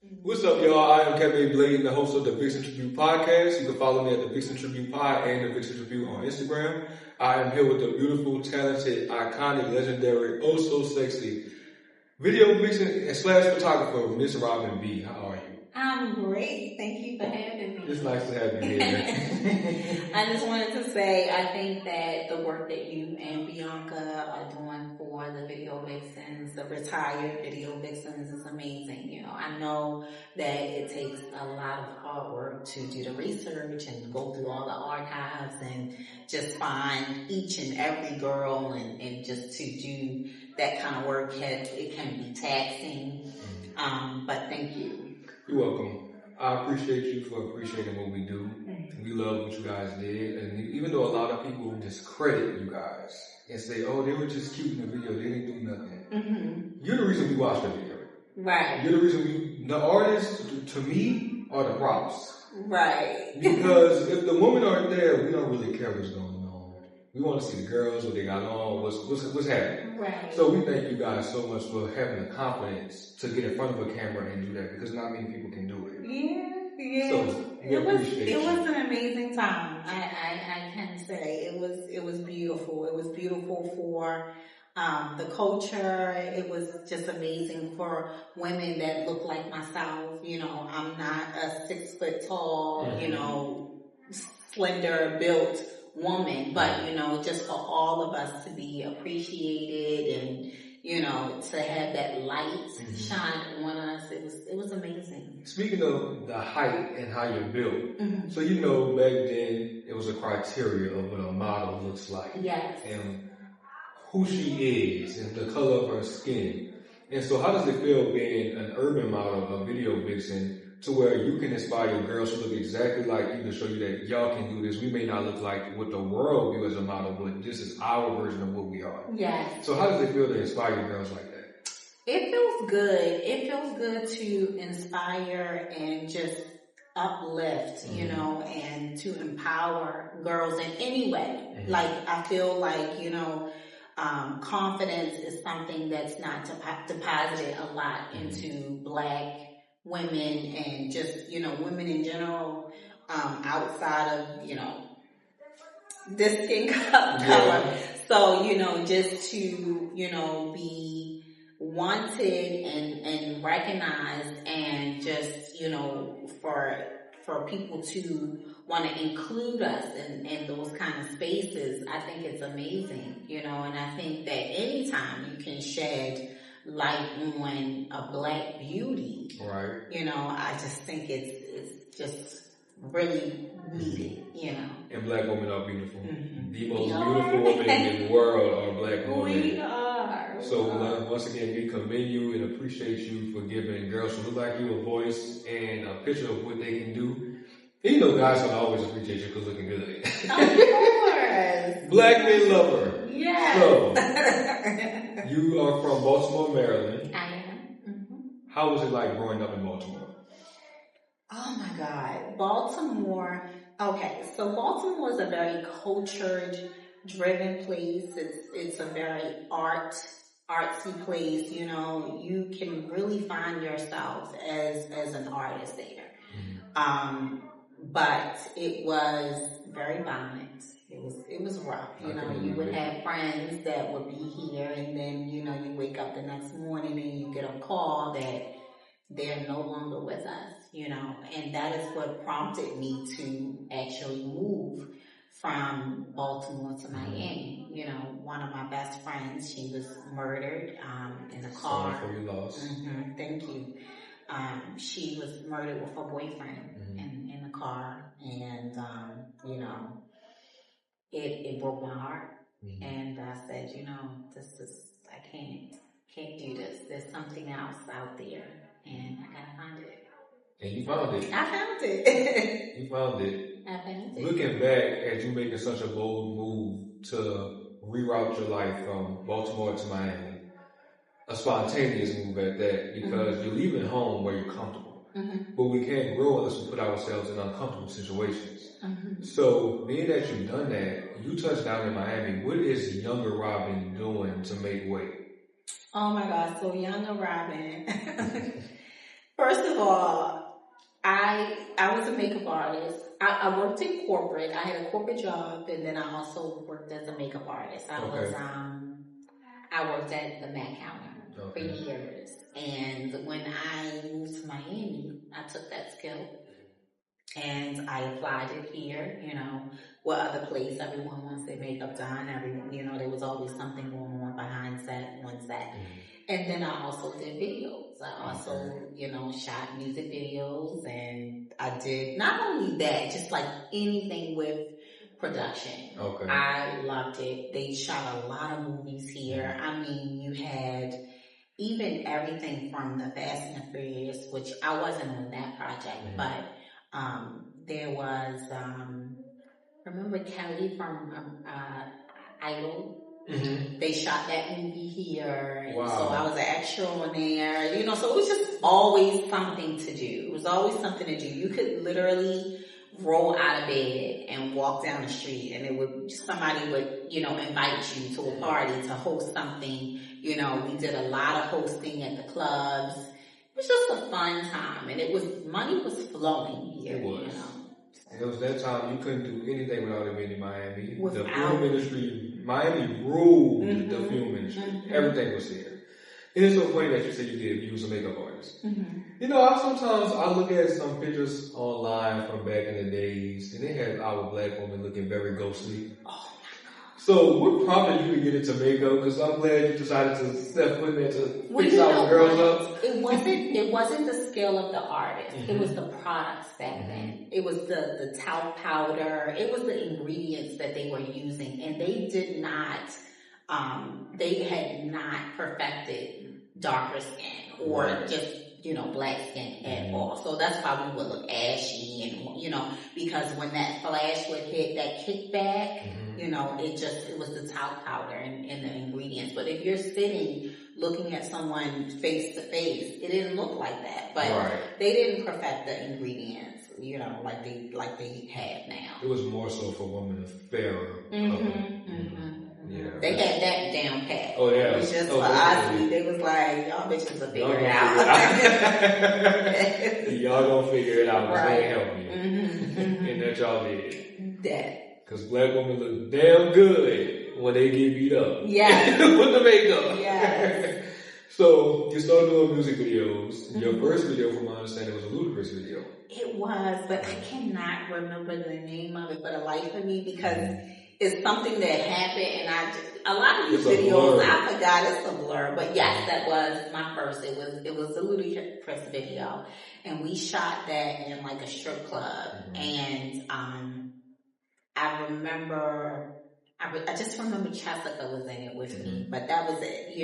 What's up, y'all? I am Kevin Blade, the host of the Vixen Tribute podcast. You can follow me at the Thevixentributepod and the Vixen Tribute on Instagram. I am here with the beautiful, talented, iconic, legendary, oh so sexy video vixen and slash photographer, Mrsrobinv V. How are you? I'm great. Thank you for having me. It's nice to have you here. I just wanted to say I think that the work that you and Bianca are doing for the video vixens, the retired video vixens, is amazing. You know, I know that it takes a lot of hard work to do the research and go through all the archives and just find each and every girl and just to do that kind of work. It can be taxing, but thank you. You're welcome. I appreciate you for appreciating what we do. We love what you guys did. And even though a lot of people discredit you guys and say, oh, they were just cute in the video, they didn't do nothing. You're the reason we watched the video. Right. You're the reason the artists, to me, are the props. Right. Because if the women aren't there, we don't really care what's going on. We want to see the girls, what they got on, what's happening. Right. So we thank you guys so much for having the confidence to get in front of a camera and do that, because not many people can do it. Yeah. So it was an amazing time. I can say it was beautiful. It was beautiful for the culture. It was just amazing for women that look like myself. You know, I'm not a 6 foot tall, you know, slender built woman, but you know, just for all of us to be appreciated and you know, to have that light shine on us, it was amazing. Speaking of the height and how you're built, so you know, back then it was a criteria of what a model looks like. Yes. And who she is and the color of her skin. And so how does it feel being an urban model, a video vixen, to where you can inspire girls who look exactly like you to show you that y'all can do this? We may not look like what the world views as a model, but this is our version of what we are. Yes. So how does it feel to inspire girls like that? It feels good. It feels good to inspire and just uplift, you know, and to empower girls in any way. Like, I feel like, you know, confidence is something that's not deposited a lot into Black women and just, you know, women in general, outside of, you know, this skin color. Yeah. So, you know, just to, you know, be wanted and recognized and just, you know, for people to want to include us in those kind of spaces, I think it's amazing, you know, and I think that anytime you can shed light on a Black beauty, right? You know, I just think it's just really needed, you know. And Black women are beautiful. The most beautiful women in the world are Black women. We are. So once again, we commend you and appreciate you for giving girls who look like you a voice and a picture of what they can do. And you know, guys will always appreciate you because looking good. Of course. Black men love her. Yes. So, you are from Baltimore, Maryland. I am. How was it like growing up in Baltimore? Oh my God. Baltimore. Okay, so Baltimore is a very cultured, driven place. It's a very artsy place. You know, you can really find yourself as an artist there. But it was very violent. It was rough. You know, you would have friends that would be here, and then, you know, you wake up the next morning and you get a call that they're no longer with us, you know, and that is what prompted me to actually move from Baltimore to Miami. You know, one of my best friends, she was murdered in a car. Sorry for your loss. Thank you. She was murdered with her boyfriend in the car, and you know, it broke my heart. And I said, you know, I can't do this. There's something else out there, and I gotta find it. And you found it. I found it. You found it. I found it. Looking back at you making such a bold move to reroute your life from Baltimore to Miami, a spontaneous move at that, because you're leaving home where you're comfortable. But we can't grow unless we put ourselves in uncomfortable situations. So, being that you've done that, you touched down in Miami. What is younger Robin doing to make weight? Oh my God, so younger Robin. first of all, I was a makeup artist. I worked in corporate. I had a corporate job, and then I also worked as a makeup artist. I worked at the Met Counter for years. And when I moved to Miami, I took that skill and I applied it here, what other place everyone wants their makeup done. Everyone, there was always something going on behind set, on set. And then I also did videos. I also, shot music videos, and I did not only that, just like anything with production. Okay. I loved it. They shot a lot of movies here. I mean, you had even everything from the Fast and the Furious, which I wasn't on that project, but there was, remember Kelly from Idol? They shot that movie here. Wow. So I was an extra on there, so it was just always something to do. It was always something to do. You could literally roll out of bed and walk down the street and somebody would, invite you to a party to host something. We did a lot of hosting at the clubs. It was just a fun time, and money was flowing here. It was. And it was that time you couldn't do anything without it being in Miami. The film industry, Miami ruled the film industry. Everything was here. And it's so funny that you said you was a makeup artist. I look at some pictures online from back in the days, and they had our black woman looking very ghostly. Oh. So what prompted you to get into makeup? Because I'm glad you decided to step foot in to fix our girls up. It wasn't the skill of the artist. It was the products back then. It was the talc powder. It was the ingredients that they were using, and they did not. They had not perfected darker skin or just black skin at all. So that's why we would look ashy and, because when that flash would hit, that kickback, it was the talc powder and the ingredients. But if you're sitting looking at someone face to face, it didn't look like that. But they didn't perfect the ingredients, like they have now. It was more so for women of fairer color. Yeah. They had that down pat. Oh, yeah. It was just for us. They was like, y'all bitches will figure it out. Y'all gonna figure it out. Right. They ain't help you. And that y'all did. That. Because black women look damn good when they get beat up. Yeah. With the makeup. Yes. So, you started doing music videos. Your first video, from my understanding, was a Ludacris video. It was, but I cannot remember the name of it for the life of me because it's something that happened, and a lot of these videos, I forgot, it's a blur. But yes, that was my first. It was a Ludacris video, and we shot that in like a strip club. And I remember, I just remember Jessica was in it with me, but that was it.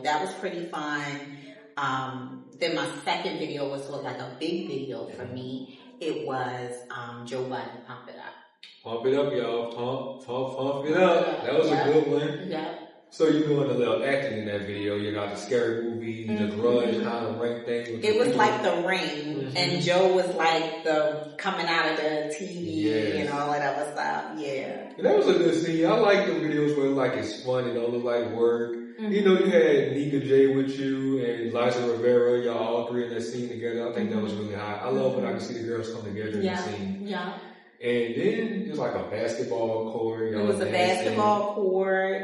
That was pretty fun. Then my second video was like a big video for me. It was Joe Budden, Pump It Up. Pump it up, y'all. Pump it up. That was a good one. Yeah. So you're doing a little acting in that video. You got the scary movie, the grudge kind of ring thing. It was like The Ring, and Joe was like the coming out of the TV and all that other stuff. Yeah. And that was a good scene. I like the videos where like it's fun. It don't look like work. You had Nika J with you and Liza Rivera. Y'all all three in that scene together. I think that was really hot. I love when I can see the girls come together in the scene. Yeah. And then it was like a basketball court. It was a basketball court.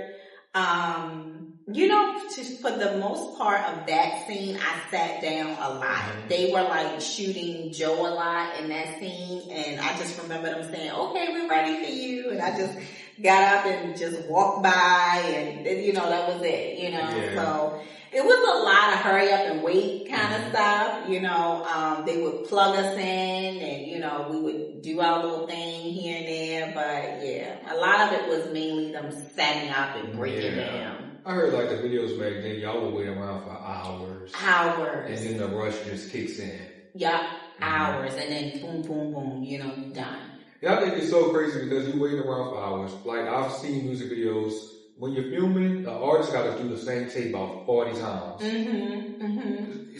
For the most part of that scene, I sat down a lot. They were like shooting Joe a lot in that scene, and I just remember them saying, "Okay, we're ready for you," and I just got up and just walked by, and that was it. So it was a lot of hurry up and wait kind of stuff. They would plug us in, and we would do our little thing here and there. But yeah, a lot of it was mainly them setting up and breaking down. I heard like the videos back then, y'all would wait around for hours. And then the rush just kicks in. Yep, hours, and then boom, boom, boom, you're done. Yeah, I think it's so crazy because you wait around for hours. Like I've seen music videos. When you're filming, the artist got to do the same take about 40 times.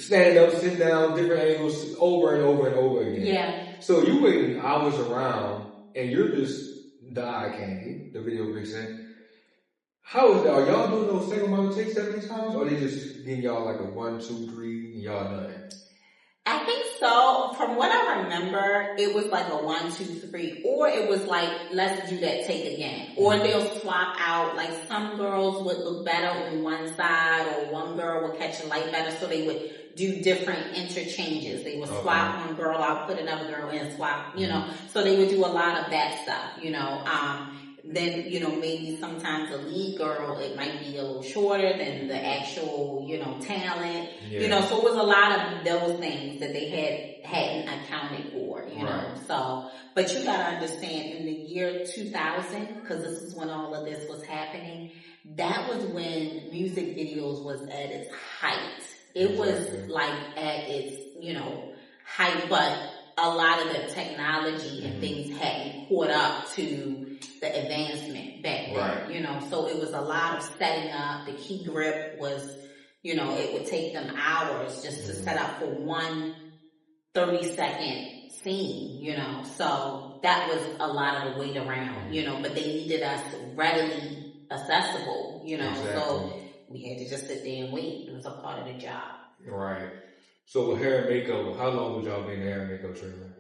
Stand up, sit down, different angles, over and over and over again. Yeah. So you waiting hours around, and you're just the eye candy, the video vixen. How is that? Are y'all doing those same amount of takes 70 times, or are they just getting y'all like a 1, 2, 3, and y'all done? I think I remember, it was like a 1, 2, 3, or it was like, let's do that take again. Or they'll swap out, like some girls would look better on one side, or one girl would catch a light better, so they would do different interchanges. They would swap one girl out, put another girl in, swap, you know. So they would do a lot of that stuff, you know. Then, you know, maybe sometimes a lead girl, it might be a little shorter than the actual, you know, talent. You know, so it was a lot of those things that they hadn't accounted for, you know. So, but you gotta understand, in the year 2000, because this is when all of this was happening, that was when music videos was at its height. It was like at its, you know, height, but a lot of the technology and things hadn't caught up to the advancement back then, you know. So it was a lot of setting up. The key grip was, you know, it would take them hours just to set up for one 30-second scene, you know. So that was a lot of the wait around, you know, but they needed us readily accessible, you know. So we had to just sit there and wait. It was a part of the job. Right. So with hair and makeup, how long would y'all be in the hair and makeup trailer?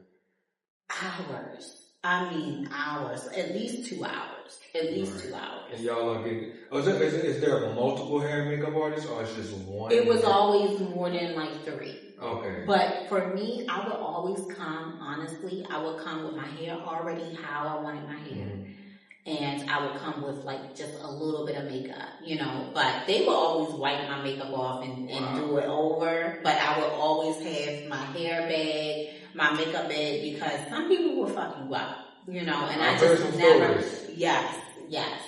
Hours. I mean, hours. At least 2 hours. At least 2 hours. And y'all are getting... is there multiple hair and makeup artists, or it's just one? It was always more than like 3. Okay. But for me, I would always come, honestly, I would come with my hair already how I wanted my hair. And I would come with like just a little bit of makeup, you know, but they would always wipe my makeup off and do it over. But I would always have my hair bag, my makeup bag, because some people will fuck you up, you know, and I just never, yes,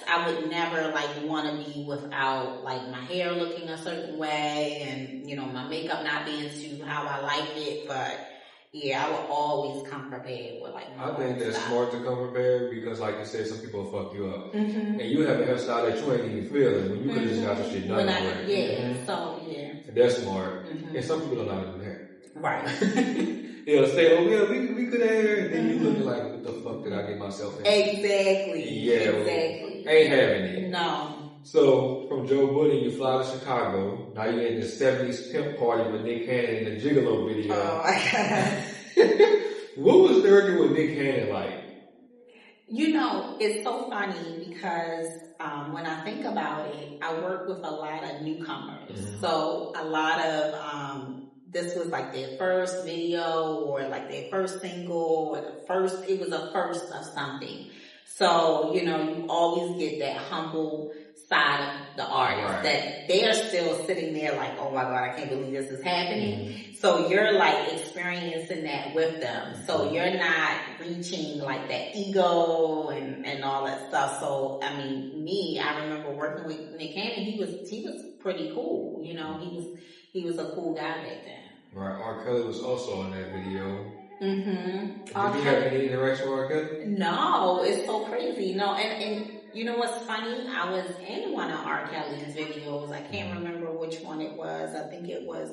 I would never like want to be without like my hair looking a certain way and, you know, my makeup not being to how I like it, but yeah, I would always come prepared with like my I think that's smart to come prepared because, like you said, some people will fuck you up. And you have a hairstyle that you ain't even feeling when you could have just got the shit done. And that's smart. And some people don't know how to do hair. Right. They'll say, oh, yeah, we could hair. And then you looking like, what the fuck did I get myself in? Exactly. Yeah. Exactly. Ain't having it. No. So, from Joe Budden, you fly to Chicago. Now you're in the 70s pimp party with Nick Cannon in the Gigolo video. Oh, my God. What was working with Nick Cannon like? You know, it's so funny because when I think about it, I work with a lot of newcomers. So, a lot of, this was like their first video or like their first single or it was a first of something. So, you know, you always get that humble side of the artist that they are still sitting there like, oh my God, I can't believe this is happening. So you're like experiencing that with them. So you're not reaching like that ego and all that stuff. So, I mean, I remember working with Nick Cannon. He was pretty cool. You know, he was a cool guy back then. Right. R. Kelly was also in that video. Did you have any interaction with R. Kelly? No, it's so crazy. No, and you know what's funny? I was in one of R. Kelly's videos. I can't remember which one it was. I think it was,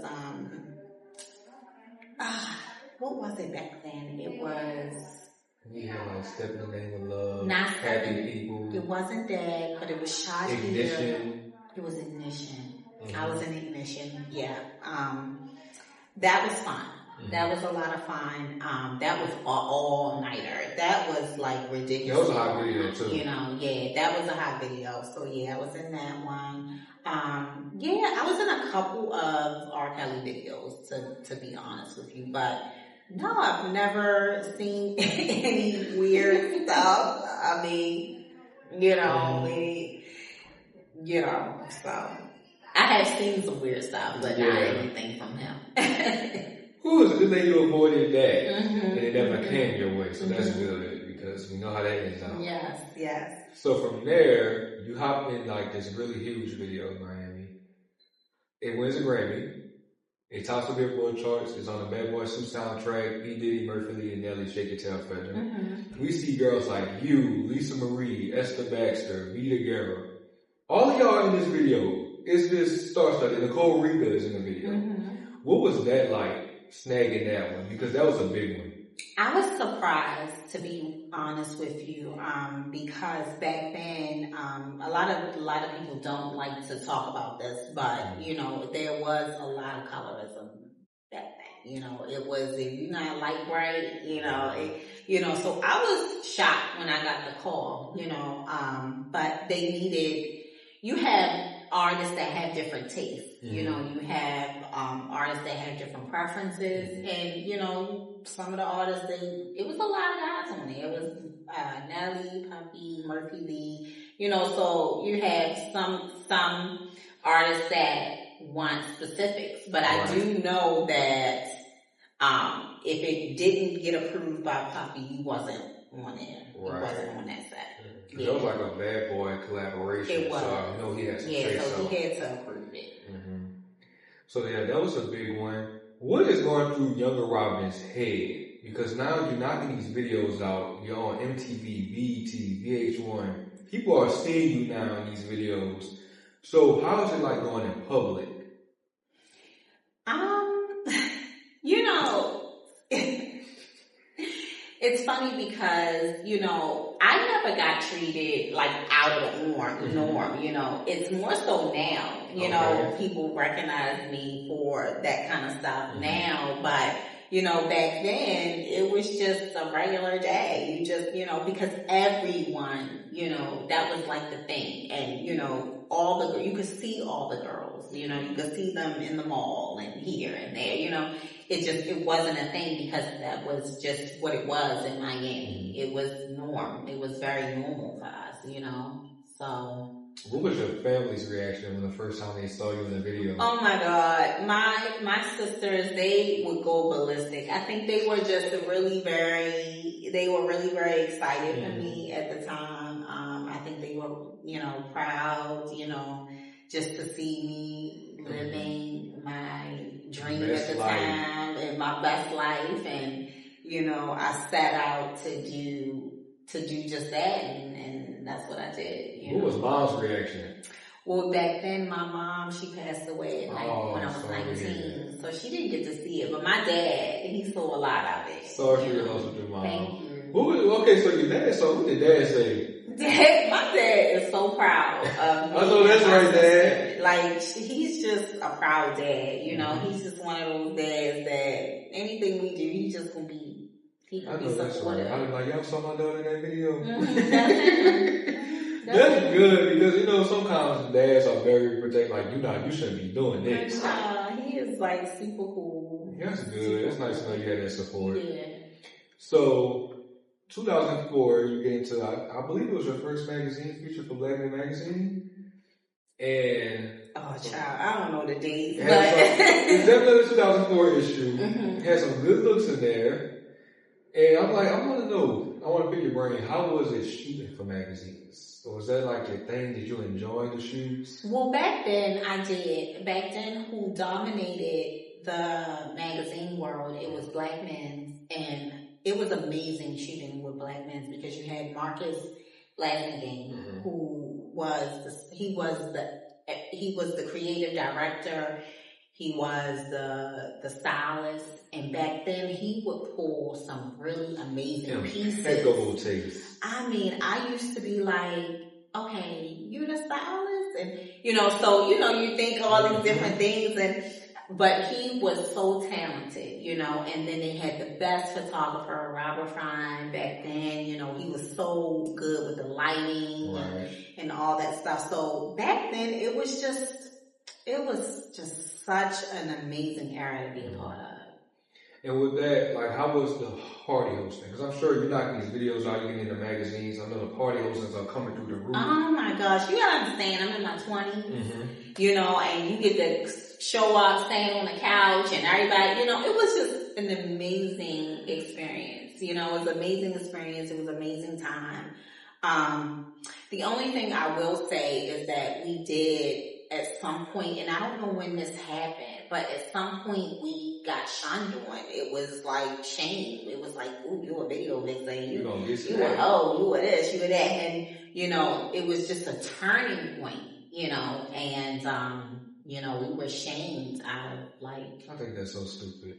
what was it back then? It was... We had like Step in the Name of Love, not Happy People. It wasn't that, but it was Shot Ignition. It was Ignition. I was in Ignition, yeah. That was fun. That was a lot of fun. That was an all-nighter. That was like ridiculous. That was a hot video too. You know, yeah, that was a hot video. So yeah, I was in that one. Yeah, I was in a couple of R. Kelly videos to be honest with you, but no, I've never seen any weird stuff. I mean, you know, so I have seen some weird stuff, but not anything from him. Who is it? Then you avoided that, and it never came your way. So that's good because we know how that ends out. Yes. So from there, you hop in like this really huge video in Miami. It wins a Grammy. It tops the Billboard charts. It's on the Bad Boy 2 soundtrack. P. Diddy, Murphy Lee, and Nelly Shake Your Tail Feather. We see girls like you, Lisa Marie, Esther Baxter, Vita Guerra. All of y'all in this video. It's this star-studded. Nicole Rega is in the video. What was that like? Snagging that one, because that was a big one. I was surprised, to be honest with you, because back then, a lot of people don't like to talk about this, but you know, there was a lot of colorism back then. It was, if you're not light bright, so I was shocked when I got the call, but they needed, you have artists that have different tastes, you have artists that have different preferences, and some of the artists, it was a lot of guys on there. It was Nelly, Puppy, Murphy Lee, so you have some artists that want specifics, but I do know that if it didn't get approved by Puppy, he wasn't on there. He wasn't on that set. Yeah. That was like a Bad Boy collaboration. It was. So I know he had some so he had to approve it. Mm-hmm. So yeah, that was a big one. What is going through younger Robin's head? Because now you're knocking these videos out. You're on MTV, BET, VH1. People are seeing you now in these videos. So how is it like going in public? It's funny because, I never got treated like out of the norm, It's more so now, people recognize me for that kind of stuff now, but, back then it was just a regular day. You just, because everyone, that was like the thing. And, you could see all the girls, you could see them in the mall and here and there, it wasn't a thing because that was just what it was in Miami. It was norm. It was very normal for us, so. What was your family's reaction when the first time they saw you in the video? Oh my God. My sisters, they would go ballistic. I think they were just really very excited for me at the time. I think they were, proud, just to see me living my dream at the time and my best life. And, I set out to do just that. And that's what I did. What was mom's reaction? Well, back then, my mom, she passed away when I was 19. So she didn't get to see it. But my dad, he saw a lot of it. Sorry for your loss with your mom. Thank you. Okay, so your dad, so what did dad say? My dad is so proud of me. I know that's right, Dad. Like, he's just a proud dad, He's just one of those dads that anything we do, he's just gonna be, supportive. I was like, y'all saw my daughter in that video? That's good, because, sometimes dads are very protective, like, you shouldn't be doing this. He is, like, super cool. That's good. That's nice to know you had that support. Yeah. So, 2004, you get into, I believe it was your first magazine feature for Black Men Magazine. And... Oh, child, I don't know the dates. It's definitely the 2004 issue. It had some good looks in there. And I'm like, I want to pick your brain. How was it shooting for magazines? Or was that like your thing? Did you enjoy the shoots? Well, back then I did. Back then, who dominated the magazine world, it was Black Men's. And it was amazing shooting with Black Men's because you had Marcus Blasingame, who was the creative director. He was the stylist, and back then he would pull some really amazing pieces. Impeccable taste. I mean, I used to be like, okay, you the stylist, and so you think all these different things, but he was so talented, and then they had the best photographer, Robert Fine, back then, he was so good with the lighting and all that stuff. So back then it was just such an amazing era to be a part of. And with that, like, how was the party hosting? Because I'm sure you're knocking these videos out, you're getting in the magazines. I know the party hostings are coming through the roof. Oh my gosh, you gotta understand, I'm in my 20s, and you get to show up, stand on the couch, and everybody, it was just an amazing experience. It was an amazing experience. It was an amazing time. The only thing I will say is that we did at some point, and I don't know when this happened, but at some point we got shunned on. It was like shame. It was like, ooh, you a video vixen. You were this, you were that. And, it was just a turning point, and, we were shamed out of I think that's so stupid.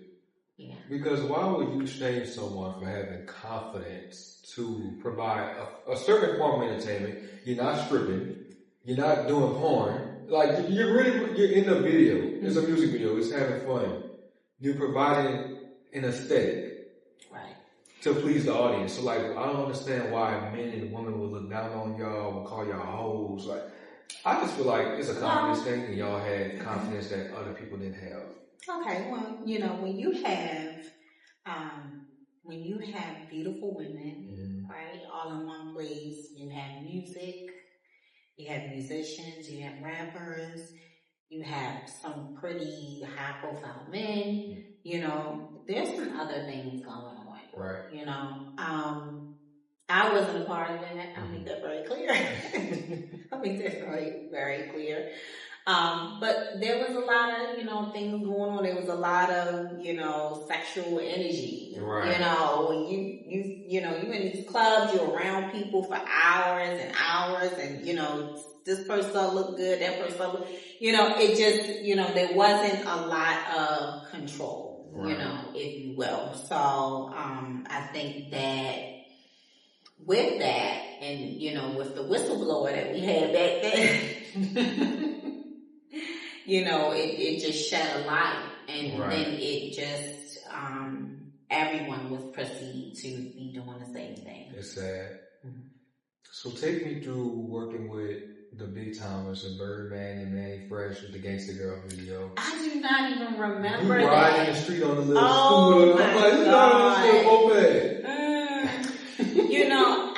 Yeah. Because why would you shame someone for having confidence to provide a certain form of entertainment? You're not stripping. You're not doing porn. Like, you're in the video. It's a music video. It's having fun. you're providing an aesthetic. Right. To please the audience. So, like, I don't understand why men and women will look down on y'all, will call y'all hoes. Like, I just feel like it's a confidence thing, and y'all had confidence that other people didn't have. Okay, well, you know, when you have beautiful women, right, all in one place, you have music, you have musicians, you have rappers, you have some pretty high-profile men, you know, there's some other things going on. Right. You know, I wasn't a part of that. I'll make that very clear. I'll make that very, very clear. But there was a lot of, you know, things going on. There was a lot of, you know, sexual energy. Right. You know, when you know, you're in these clubs, you're around people for hours and hours, and, you know, this person look good, that person look, you know, it just, you know, there wasn't a lot of control. Right. You know, if you will. So, I think that with that, and, you know, with the whistleblower that we had back then, you know, it just shed a light, and then it just, everyone was perceived to be doing the same thing. It's sad. Mm-hmm. So take me through working with the big timers and Birdman and Manny Fresh with the Gangsta Girl video. I do not even remember you that. Riding in the street on the little scooter. I'm like, you know, you know,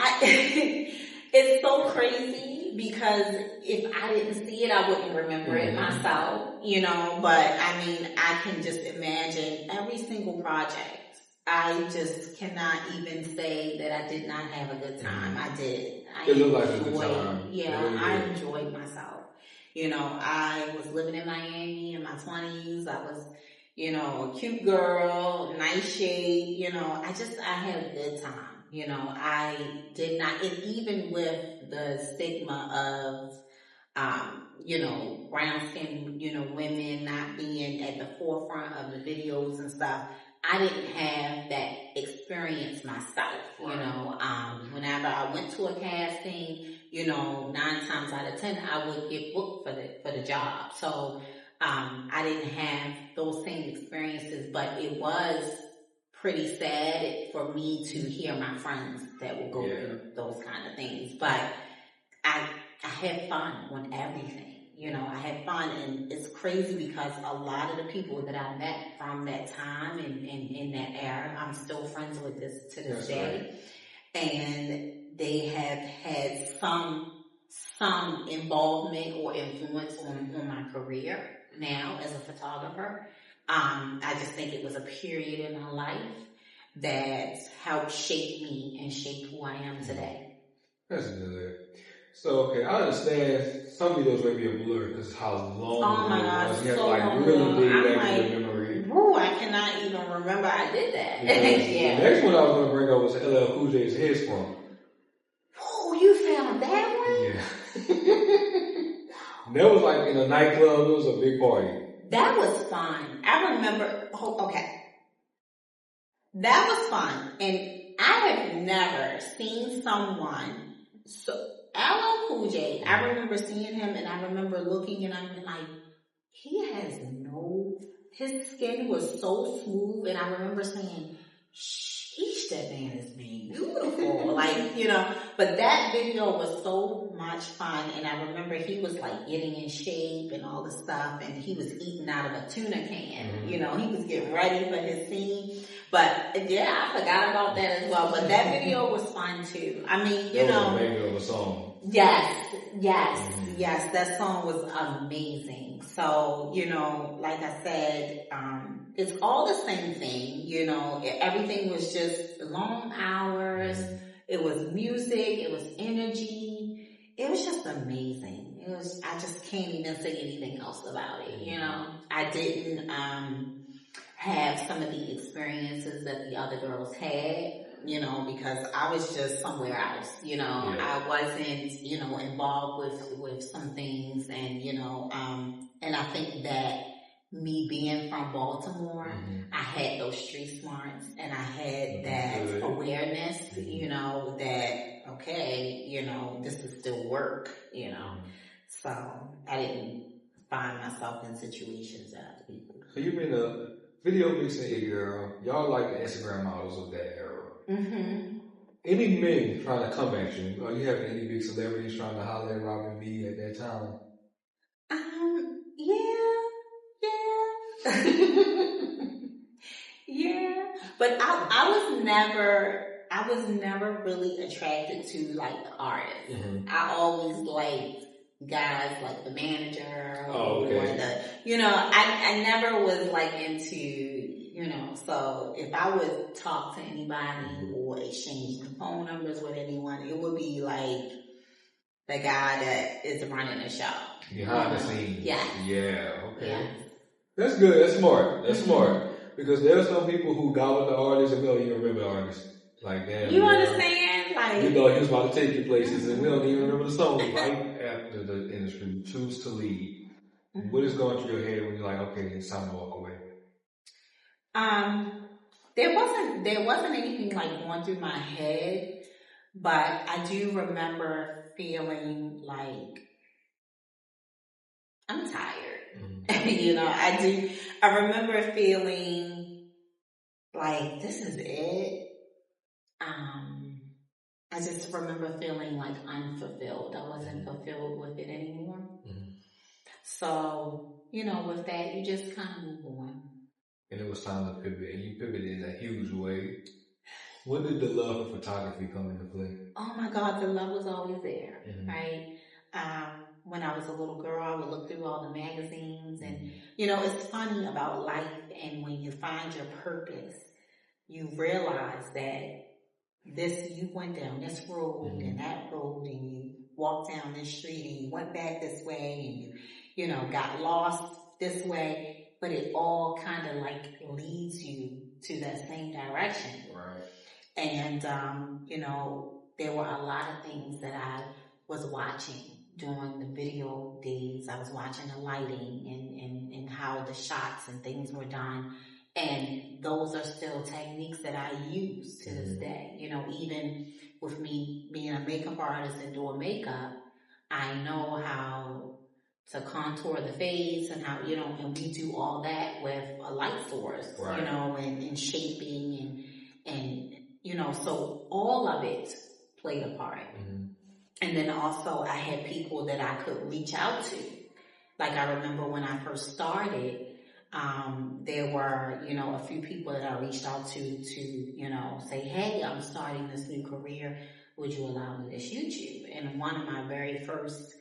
it's so crazy because if I didn't see it, I wouldn't remember it myself, you know, but I mean, I can just imagine every single project. I just cannot even say that I did not have a good time. I did. It looked like a good time. Yeah, really I enjoyed myself. You know, I was living in Miami in my 20s. I was, you know, a cute girl, nice shape. You know, I had a good time. You know, I did not, and even with the stigma of, you know, brown skinned, you know, women not being at the forefront of the videos and stuff, I didn't have that experience myself, you know. Whenever I went to a casting, you know, 9 times out of 10, I would get booked for the job. So, I didn't have those same experiences, but it was pretty sad for me to hear my friends that would go through those kind of things. But I had fun on everything. You know, I had fun, and it's crazy because a lot of the people that I met from that time and in that era, I'm still friends with to this day. Right. And they have had some involvement or influence on my career now as a photographer. I just think it was a period in my life that helped shape me and shape who I am today. That's good. So, okay, I understand some videos may be a blur because how long it was. You have to like really dig back to your memory. Ooh, I cannot even remember I did that. Yeah. The next one I was going to bring up was LL Cool J's Head Sprung. Oh, you found that one? Yeah. That was like in a nightclub. It was a big party. That was fun. I remember, okay. That was fun. And I have never seen someone so... LL Cool J, I remember seeing him and I remember looking and I'm like, his skin was so smooth, and I remember saying, sheesh, that man is beautiful. Like, you know, but that video was so much fun, and I remember he was like getting in shape and all this stuff, and he was eating out of a tuna can. You know, he was getting ready for his scene. But yeah, I forgot about that as well. But that video was fun too. I mean, you know. That was the name of a song. Yes, that song was amazing. So, you know, like I said, it's all the same thing, you know, everything was just long hours, it was music, it was energy, it was just amazing. I just can't even say anything else about it, you know. I didn't, have some of the experiences that the other girls had, you know, because I was just somewhere else, you know. I wasn't, you know, involved with some things, and, you know, and I think that me being from Baltimore, I had those street smarts, and I had that awareness, you know, that, okay, you know, this is still work, you know. So I didn't find myself in situations that other people. So you've been Video Vixen era, y'all like the Instagram models of that era. Mm-hmm. Any men trying to come at you? Are you having any big celebrities trying to holler at Robin V at that time? Yeah. Yeah. But I was never really attracted to like the artists. Mm-hmm. I always liked guys like the manager or the, I never was like into, so if I would talk to anybody or exchange phone numbers with anyone, it would be like the guy that is running the show. Behind the scenes. Yeah. Yeah, okay. Yeah. That's good. That's smart. That's smart. Because there are some people who got with the artist and we don't even remember the artist. Like, damn. You understand? Like, you thought he was about to take you places and we don't even remember the song. Right after the industry, choose to lead. What is going through your head when you're like, okay, it's time to walk away? There wasn't anything like going through my head, but I do remember feeling like I'm tired. I remember feeling like this is it. I just remember feeling like unfulfilled. I wasn't fulfilled with it anymore. So, with that, you just kind of move on. And it was time to pivot, and you pivoted in a huge way. When did the love for photography come into play? Oh my God, the love was always there, right? When I was a little girl, I would look through all the magazines, and it's funny about life, and when you find your purpose, you realize that you went down this road and that road, and you walked down this street, and you went back this way, and you got lost this way, but it all kind of like leads you to that same direction. Right. And, there were a lot of things that I was watching during the video days. I was watching the lighting and how the shots and things were done. And those are still techniques that I use to this day. Even with me being a makeup artist and doing makeup, I know how to contour the face and how, and we do all that with a light source, right. And shaping and so all of it played a part. And then also I had people that I could reach out to. Like I remember when I first started, there were, a few people that I reached out to say, hey, I'm starting this new career. Would you allow me to shoot you? And one of my very first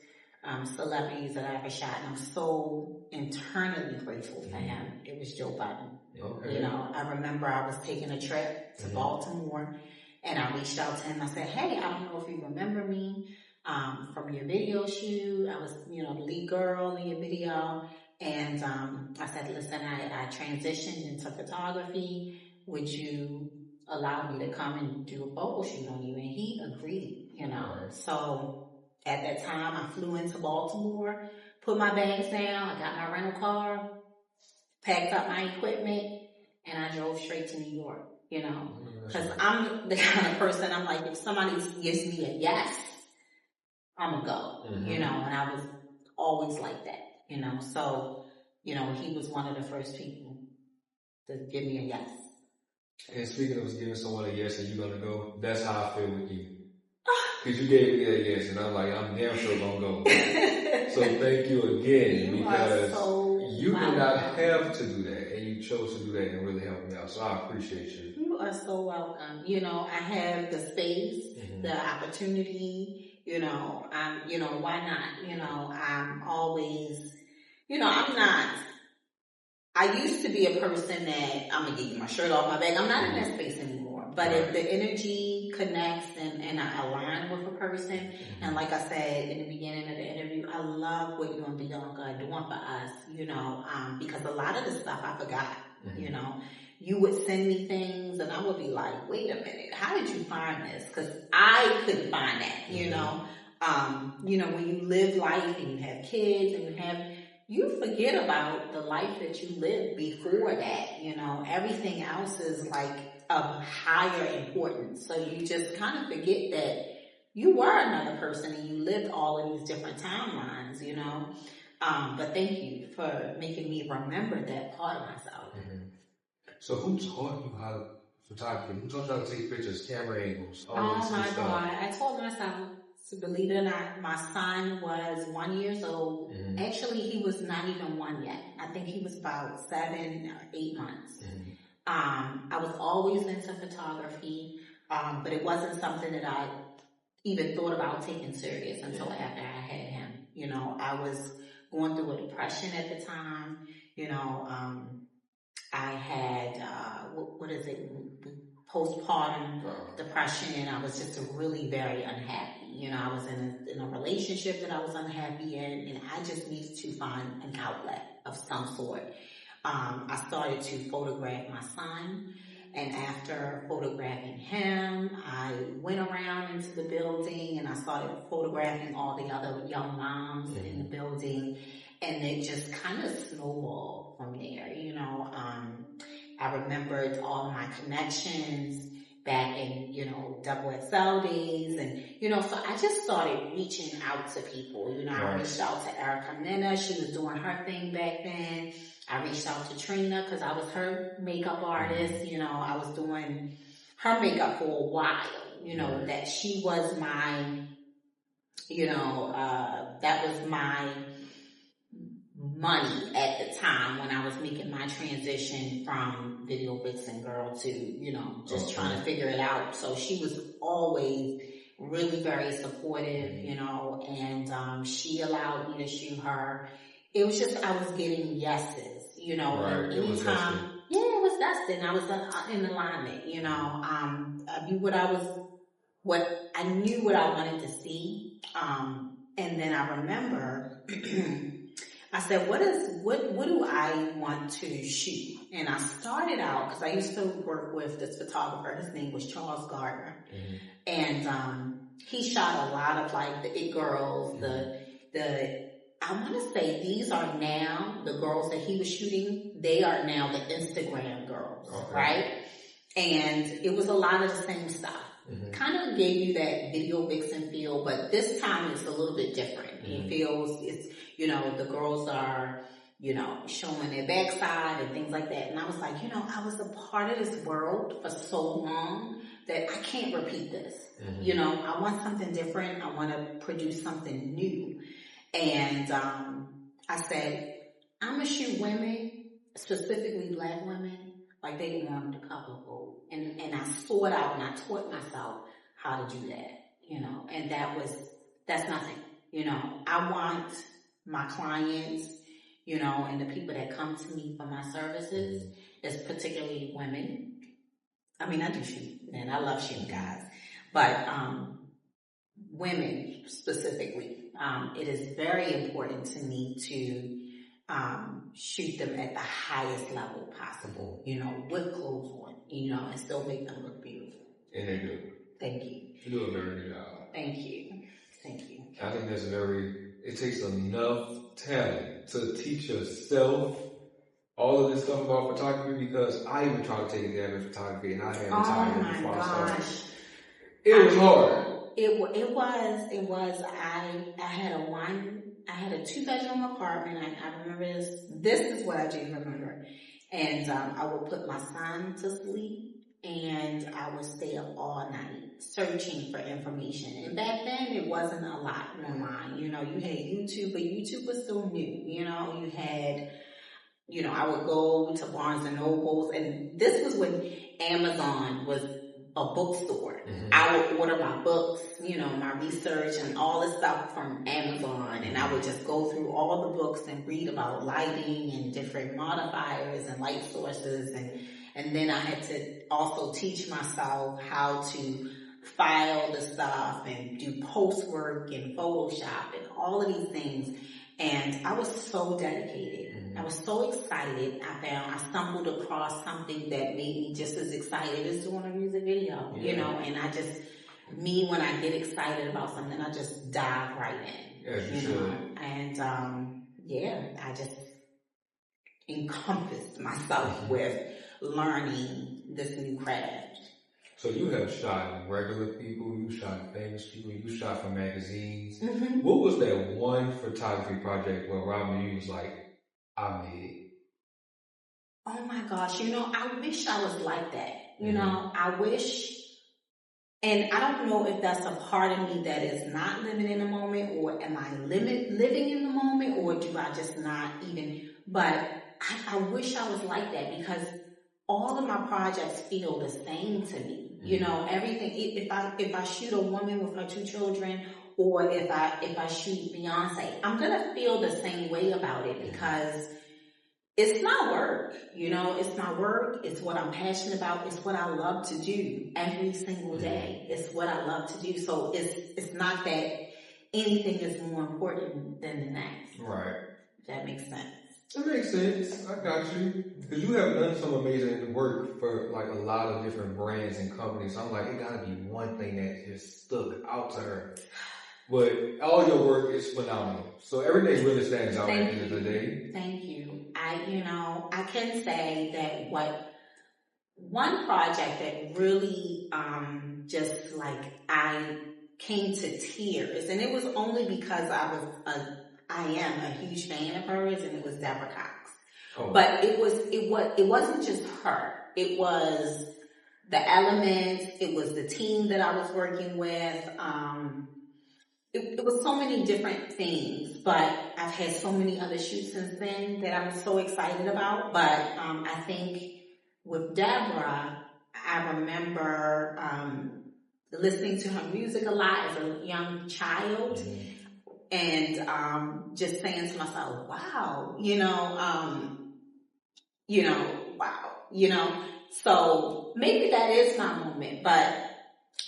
celebrities that I ever shot, and I'm so internally grateful for him, it was Joe Budden. Okay. I remember I was taking a trip to Baltimore, and I reached out to him. I said, hey, I don't know if you remember me from your video shoot. I was, the lead girl in your video. And I said, listen, I transitioned into photography. Would you allow me to come and do a photo shoot on you? And he agreed, Right. So at that time, I flew into Baltimore, put my bags down, I got my rental car, packed up my equipment, and I drove straight to New York, because I'm the kind of person, I'm like, if somebody gives me a yes, I'm gonna go, and I was always like that. So, he was one of the first people to give me a yes. And speaking of giving someone a yes and you're gonna go, that's how I feel with you. Because you gave me that yes, and I'm like, I'm damn sure gonna go. So thank you again, because you did not have to do that, and you chose to do that and really help me out. So I appreciate you. You are so welcome. I have the space, the opportunity. Why not? I'm always, I used to be a person that I'm going to give you my shirt off my back. I'm not in that space anymore. But if the energy connects and I align with a person, and like I said in the beginning of the interview, I love what you and Bianca are doing for us, because a lot of the stuff I forgot, You would send me things and I would be like, wait a minute, how did you find this? Because I couldn't find that, when you live life and you have kids and you forget about the life that you lived before that, everything else is like of higher importance. So you just kind of forget that you were another person and you lived all of these different timelines, But thank you for making me remember that part of myself. So who taught you how to photography? Who taught you how to take pictures, camera angles, all Oh this my stuff? God. I told myself, so believe it or not, my son was 1 year old. Mm-hmm. Actually, he was not even 1 yet. I think he was about 7 or 8 months. Mm-hmm. I was always into photography, but it wasn't something that I even thought about taking serious until after I had him. You know, I was going through a depression at the time. You know, I had, what is it? Postpartum depression, and I was just really very unhappy. You know, I was in a relationship that I was unhappy in, and I just needed to find an outlet of some sort. I started to photograph my son, and after photographing him, I went around into the building and I started photographing all the other young moms in the building, and it just kind of snowballed from there. You know, I remembered all my connections back in, you know, double XL days, and, you know, so I just started reaching out to people. You know, I reached out to Erica Nina. She was doing her thing back then. I reached out to Trina because I was her makeup artist. You know, I was doing her makeup for a while. You know, that she was my, you know, that was my money at the time when I was making my transition from video vixen girl to, you know, just trying to figure it out. So she was always really very supportive, you know, and she allowed me to shoot her. It was just, I was getting yeses, you know, and anytime, it was destined. I was in alignment, you know. I knew what I knew what I wanted to see. And then I remember I said, what do I want to shoot? And I started out, because I used to work with this photographer. His name was Charles Gardner. And he shot a lot of like the It Girls, I want to say these are now, the girls that he was shooting, they are now the Instagram girls, right? And it was a lot of the same stuff. Kind of gave you that video vixen feel, but this time it's a little bit different. It feels, it's, you know, the girls are, you know, showing their backside and things like that. And I was like, you know, I was a part of this world for so long that I can't repeat this. You know, I want something different. I want to produce something new. And I said, I'm going to shoot women, specifically black women, like they wanted the cover photo. And I sought out and I taught myself how to do that, you know, and that's nothing. You know, I want my clients, you know, and the people that come to me for my services, is particularly women. I mean, I do shoot men. I love shooting guys. But women specifically, it is very important to me to shoot them at the highest level possible, you know, with clothes on, you know, and still make them look beautiful. And they do. Thank you. You do a very good job. Thank you. Thank you. I think it takes enough talent to teach yourself all of this stuff about photography, because I even tried to take a dab in photography and I had time before I started. It was hard. It was. I had a 2-bedroom apartment. I remember this. This is what I do remember. And I would put my son to sleep, and I would stay up all night searching for information. And back then, it wasn't a lot online. You know, you had YouTube, but YouTube was still new. You know, you had, you know, I would go to Barnes and Nobles, and this was when Amazon was a bookstore. I would order my books, you know, my research and all this stuff from Amazon, and I would just go through all the books and read about lighting and different modifiers and light sources, and then I had to also teach myself how to file the stuff and do post work and Photoshop and all of these things. And I was so dedicated. I was so excited. I stumbled across something that made me just as excited as doing a music video, you know, and when I get excited about something, I just dive right in, you know, and, I just encompassed myself with learning this new craft. So you have shot regular people, you shot famous people, you shot for magazines. What was that one photography project where Robin, you was like, I made it? oh my gosh, I wish I was like that. I wish, and I don't know if that's a part of me that is not living in the moment, or am I living in the moment, or do I just not even, but I wish I was like that, because all of my projects feel the same to me. Everything, if I shoot a woman with her 2 children, or if I shoot Beyonce, I'm gonna feel the same way about it, because it's my work, it's my work. It's what I'm passionate about. It's what I love to do every single day. It's what I love to do. So it's not that anything is more important than the next. Right. If that makes sense. It makes sense. I got you. Because you have done some amazing work for like a lot of different brands and companies. I'm like, it gotta be one thing that just stuck out to her. But all your work is phenomenal. So everything really stands out at the end of the day. Thank you. I can say that one project that really, just like I came to tears, and it was only because I am a huge fan of hers, and it was Deborah Cox. Oh. But it wasn't just her. It was the elements. It was the team that I was working with. It was so many different things, but I've had so many other shoots since then that I'm so excited about. But I think with Deborah, I remember listening to her music a lot as a young child, and just saying to myself, wow, wow, So maybe that is my moment, but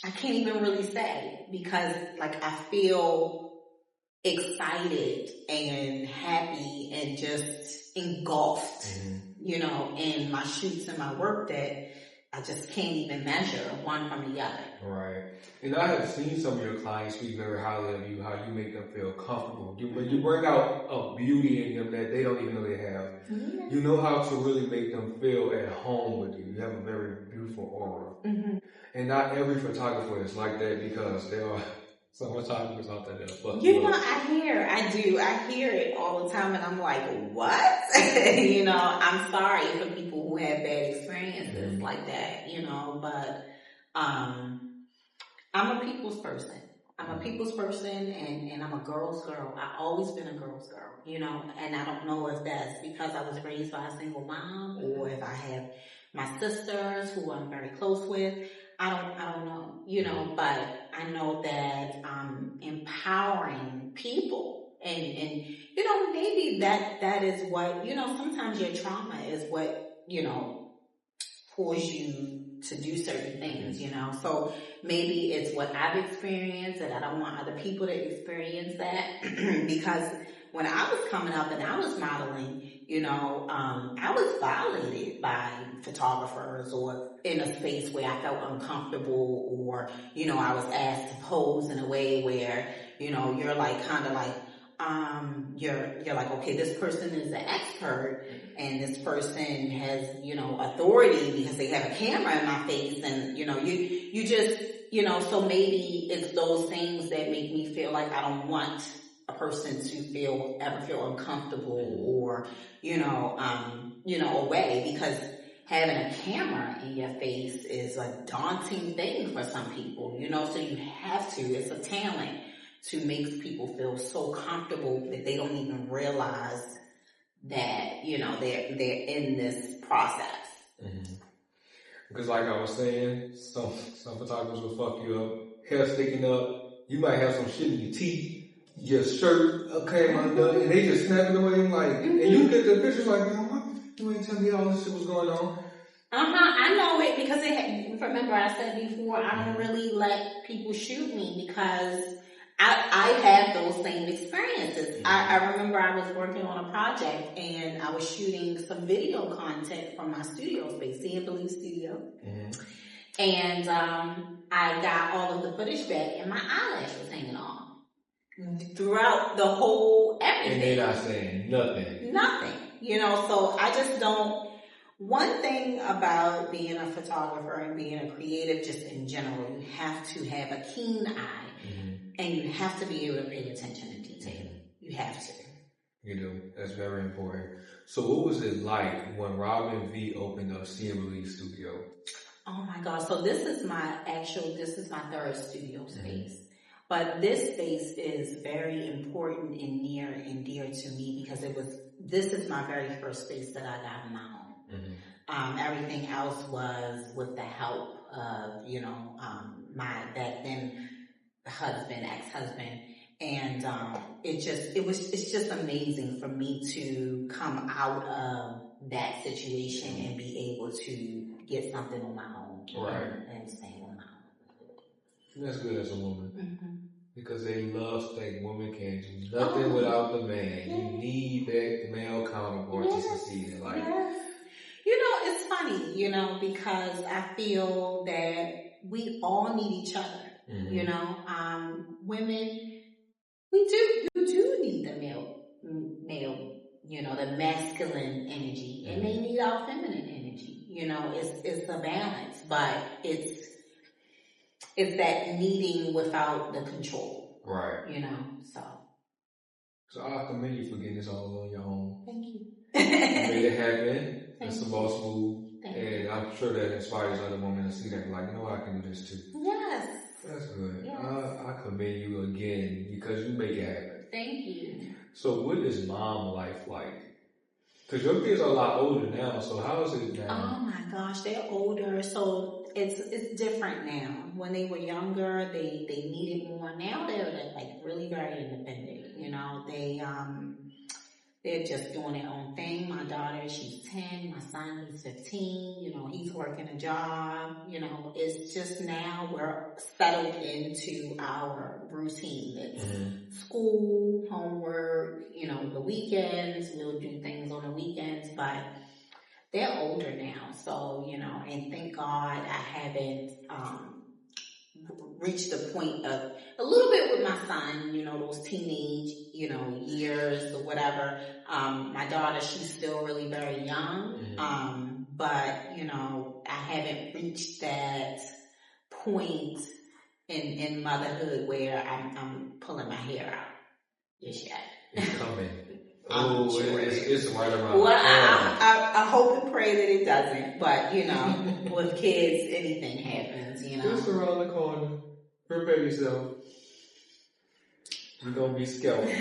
I can't even really say, because like I feel excited and happy and just engulfed, in my shoots and my work, that I just can't even measure one from the other. Right. And I have seen some of your clients speak very highly of you, how you make them feel comfortable. You bring out a beauty in them that they don't even know they have. Mm-hmm. You know how to really make them feel at home with you. You have a very beautiful aura. Mm-hmm. And not every photographer is like that, because there are some photographers out there that fuck you up. I hear it all the time, and I'm like, what? I'm sorry for people who have bad experiences like that, but I'm a people's person. I'm a people's person, and I'm a girl's girl. I've always been a girl's girl, and I don't know if that's because I was raised by a single mom, or if I have my sisters who I'm very close with. I don't know, but I know that empowering people, and maybe that is what, sometimes your trauma is what, pulls you to do certain things, so maybe it's what I've experienced, and I don't want other people to experience that. Because when I was coming up and I was modeling, I was violated by photographers, or in a space where I felt uncomfortable, or, I was asked to pose in a way where, you're like, kind of like, you're like, okay, this person is an expert, and this person has, authority because they have a camera in my face, and, you just, so maybe it's those things that make me feel like I don't want a person to ever feel uncomfortable, or, away, because having a camera in your face is a daunting thing for some people, so you have to, it's a talent to make people feel so comfortable that they don't even realize that, they're in this process. Mm-hmm. Because like I was saying, some photographers will fuck you up, hair sticking up, you might have some shit in your teeth, your shirt came undone, and they just snap it away, like, and you get the pictures like, you ain't tell me all this shit was going on. I know it, because remember I said before, I don't really let people shoot me, because I have those same experiences. I remember I was working on a project, and I was shooting some video content from my studio space, See and Believe Studio. Mm-hmm. And I got all of the footage back, and my eyelash was hanging off throughout the whole everything. And they're not saying nothing. Nothing. So I just don't. One thing about being a photographer and being a creative, just in general, you have to have a keen eye, and you have to be able to pay attention to detail. You have to. You do. That's very important. So what was it like when Robin V opened up C and Release Studio? Oh my God. So this is my third studio space. But this space is very important and near and dear to me because this is my very first space that I got on my own. Everything else was with the help of, my back then ex-husband. And it's just amazing for me to come out of that situation and be able to get something on my own. Right. And stand on my own. That's good as a woman. Because they love to think women can't do nothing without the man. You need that male counterpart to succeed in life. Yes. It's funny, because I feel that we all need each other. Women, you do need the male, the masculine energy, and they need our feminine energy. It's a balance, but it's that needing without the control. Right. So I commend you for getting this all on your own. Thank you. You made it happen. It's a boss move. And I'm sure that inspires other women to see that, like, I can do this too. Yes. That's good. Yes. I commend you again because you make it happen. Thank you. So what is mom life like? Because your kids are a lot older now, so how is it now? Oh my gosh, they're older, so it's different now. When they were younger, they needed more. Now they're like really very independent. They're just doing their own thing. My daughter, she's 10. My son, he's 15. He's working a job. It's just now we're settled into our routine. It's school, homework, the weekends. We'll do things on the weekends, but they're older now. So, and thank God I haven't reached the point of a little bit with my son, those teenage, years or whatever. My daughter, she's still really very young. But, I haven't reached that point in motherhood where I'm pulling my hair out just yet. It's coming. Sure it's right around. Well, I hope and pray that it doesn't, but with kids, anything happens, It's around the corner. Prepare yourself. You're gonna be scalped.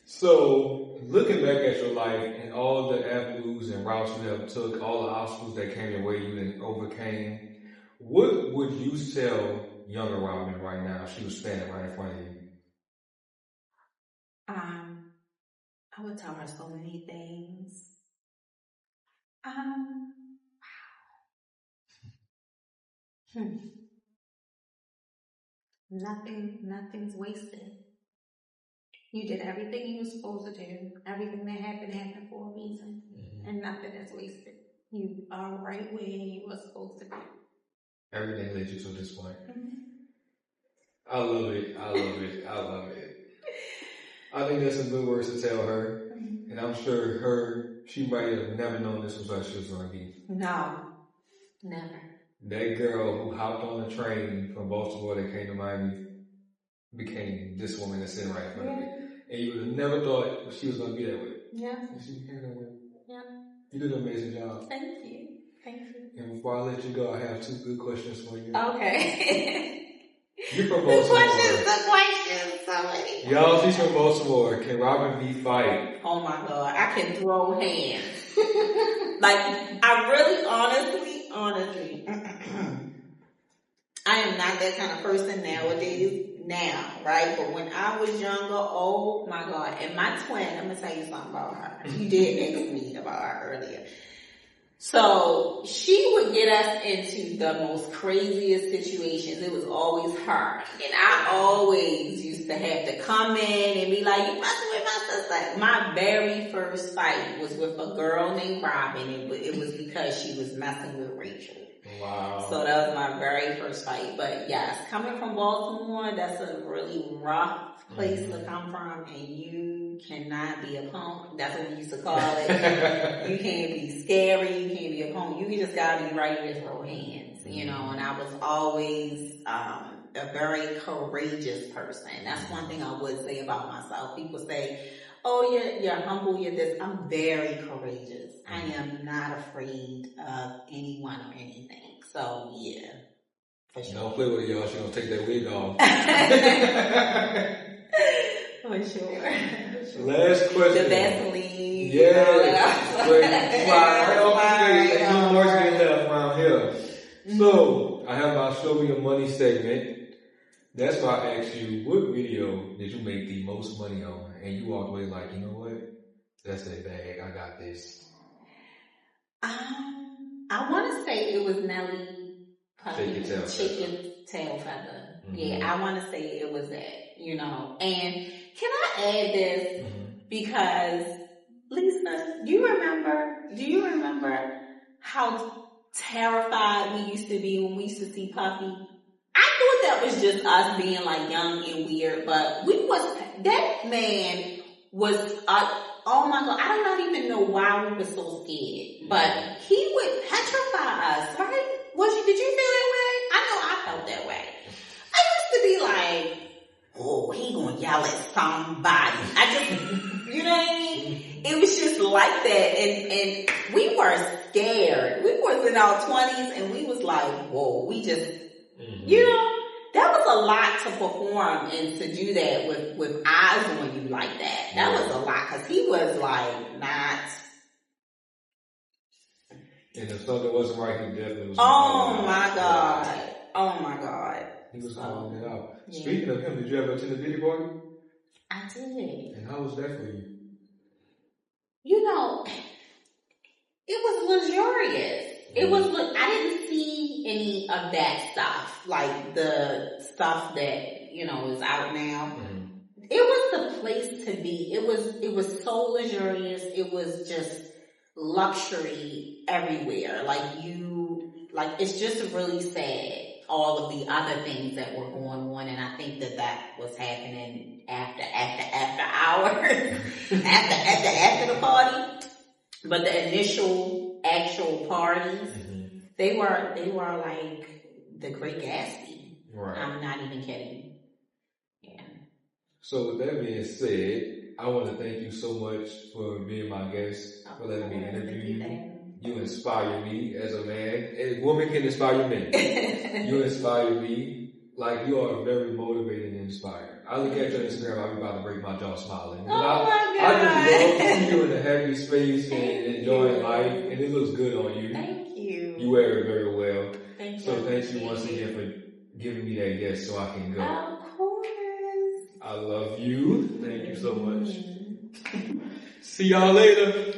So, looking back at your life and all the avenues and routes you have took, all the obstacles that came your way you then overcame, what would you tell younger Robin right now if she was standing right in front of you? I would tell her so many things. Nothing's wasted. You did everything you were supposed to do. Everything that happened for a reason. And nothing is wasted. You are right where you were supposed to be. Everything led you to this point. I love it. I think that's some good words to tell her. And I'm sure she might have never known this was what she was going to be. No. Never. That girl who hopped on the train from Baltimore that came to Miami became this woman that's sitting right in front of me. And you would have never thought she was going to be that way. Yeah. And she became that way. Yeah. You did an amazing job. Thank you. And before I let you go, I have 2 good questions for you. Okay. You're from Baltimore. The questions, so many. Y'all, she's from Baltimore. Can Robin V fight? Oh my God, I can throw hands. I really, honestly, I am not that kind of person nowadays, right? But when I was younger, oh my God. And my twin, I'm going to tell you something about her. You did ask me about her earlier. So she would get us into the most craziest situations. It was always her. And I always used to have to come in and be like, you messing with my sister. My very first fight was with a girl named Robin. It was because she was messing with Rachel. Wow. So that was my very first fight. But yes, coming from Baltimore, that's a really rough place to come from, and you cannot be a punk. That's what we used to call it. You can't be scary. You can't be a punk. You just gotta be ready to throw hands, And I was always a very courageous person. That's one thing I would say about myself. People say, oh, you're humble, you're this. I'm very courageous. I am not afraid of anyone or anything. So, yeah, for sure. Don't play with it, y'all. She's going to take that wig off. For sure. Last question. The Vaseline. Yeah. Right off the face. Ain't no more getting left around here. So, I have my Show Me Your Money segment. That's why I asked you, what video did you make the most money on? And you walked away like, you know what? That's that bag. I got this. I want to say it was Nelly Puppy Chicken Tail Feather. Mm-hmm. Yeah, I want to say it was that, you know. And can I add this? Mm-hmm. Because, Lisa, do you remember how terrified we used to be when we used to see Puffy? I thought that was just us being like young and weird, but that man was, oh my God, I don't even know why we were so scared, but he would petrify us, right? Did you feel that way? I know I felt that way. I used to be like, oh, he gonna yell at somebody. You know what I mean? It was just like that, and we were scared. We was in our 20s, and we was like, whoa, we just, you know, that was a lot to perform and to do that with eyes on you like that. That was a lot, because he was like not. And if something wasn't right, he definitely was. Oh my God. Oh my God. He was calling it out. Yeah. Speaking of him, did you ever attend a video party? I did. And how was that for you? You know, it was luxurious. It was, I didn't see any of that stuff, like the stuff that, you know, is out now. Mm-hmm. It was the place to be. It was so luxurious. It was just luxury everywhere. It's just really sad, all of the other things that were going on, and I think that was happening after hours, after the party. But the initial actual parties, they were like the Great Gatsby. Right. I'm not even kidding. Yeah. So with that being said, I want to thank you so much for being my guest, for letting me interview you. You inspire me as a man. A woman can inspire men. You inspire me. Like, you are very motivated and inspired. I look at your Instagram, I'll be about to break my jaw smiling. My God. I just love to see you in a happy space and enjoying life, and it looks good on you. Thank you. You wear it very well. Thank you. So thank you once again for giving me that guest so I can go. Of course. I love you. Thank you so much. See y'all later.